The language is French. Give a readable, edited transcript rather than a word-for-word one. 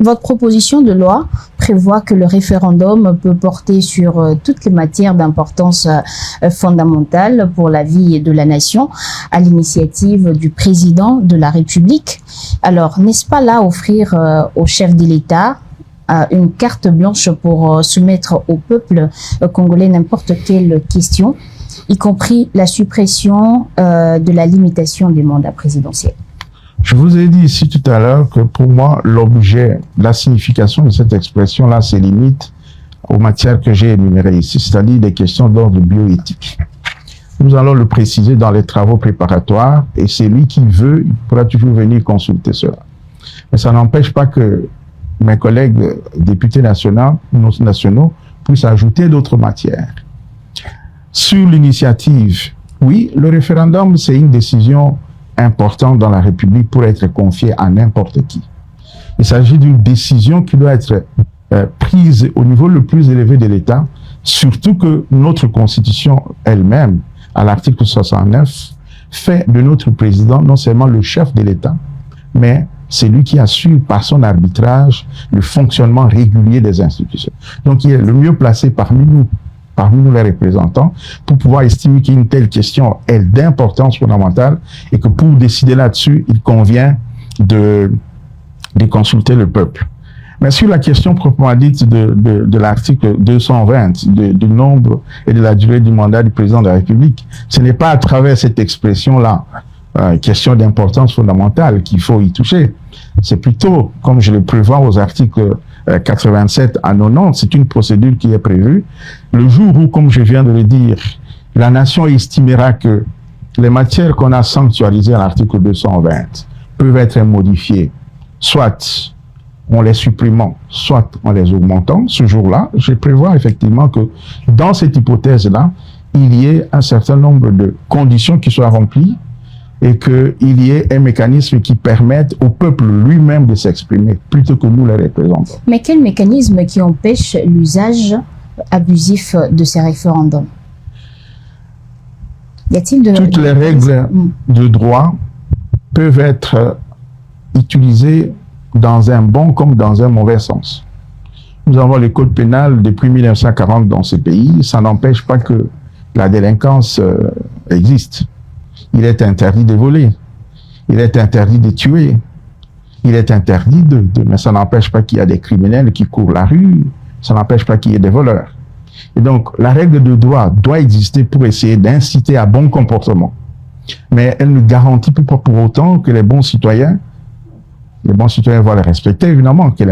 Votre proposition de loi prévoit que le référendum peut porter sur toutes les matières d'importance fondamentale pour la vie de la nation, à l'initiative du président de la République. Alors, n'est-ce pas là offrir au chef de l'État une carte blanche pour soumettre au peuple congolais n'importe quelle question, y compris la suppression de la limitation du mandat présidentiel? Je vous ai dit ici tout à l'heure que pour moi, l'objet, la signification de cette expression-là se limite aux matières que j'ai énumérées ici, c'est-à-dire des questions d'ordre bioéthique. Nous allons le préciser dans les travaux préparatoires et celui qui veut, il pourra toujours venir consulter cela. Mais ça n'empêche pas que mes collègues députés nationaux puissent ajouter d'autres matières. Sur l'initiative, oui, le référendum, c'est une décision importante dans la République pour être confiée à n'importe qui. Il s'agit d'une décision qui doit être prise au niveau le plus élevé de l'État, surtout que notre Constitution elle-même, à l'article 69, fait de notre président non seulement le chef de l'État, mais c'est lui qui assure par son arbitrage le fonctionnement régulier des institutions. Donc il est le mieux placé parmi nous les représentants, pour pouvoir estimer qu'une telle question est d'importance fondamentale et que pour décider là-dessus, il convient de consulter le peuple. Mais sur la question proprement dite de l'article 220, du nombre et de la durée du mandat du président de la République, ce n'est pas à travers cette expression-là, question d'importance fondamentale, qu'il faut y toucher. C'est plutôt, comme je le prévois aux articles 87 à 90, c'est une procédure qui est prévue. Le jour où, comme je viens de le dire, la nation estimera que les matières qu'on a sanctuarisées à l'article 220 peuvent être modifiées, soit en les supprimant, soit en les augmentant, ce jour-là, je prévois effectivement que dans cette hypothèse-là, il y ait un certain nombre de conditions qui soient remplies et qu'il y ait un mécanisme qui permette au peuple lui-même de s'exprimer, plutôt que nous les représentants. Mais quel mécanisme qui empêche l'usage abusif de ces référendums? Y a-t-il Toutes les règles de droit peuvent être utilisées dans un bon comme dans un mauvais sens. Nous avons le code pénal depuis 1940 dans ce pays, ça n'empêche pas que la délinquance existe. Il est interdit de voler, il est interdit de tuer, il est interdit mais ça n'empêche pas qu'il y a des criminels qui courent la rue, ça n'empêche pas qu'il y ait des voleurs. Et donc, la règle de droit doit exister pour essayer d'inciter à bon comportement. Mais elle ne garantit pas pour autant que les bons citoyens vont les respecter, évidemment, que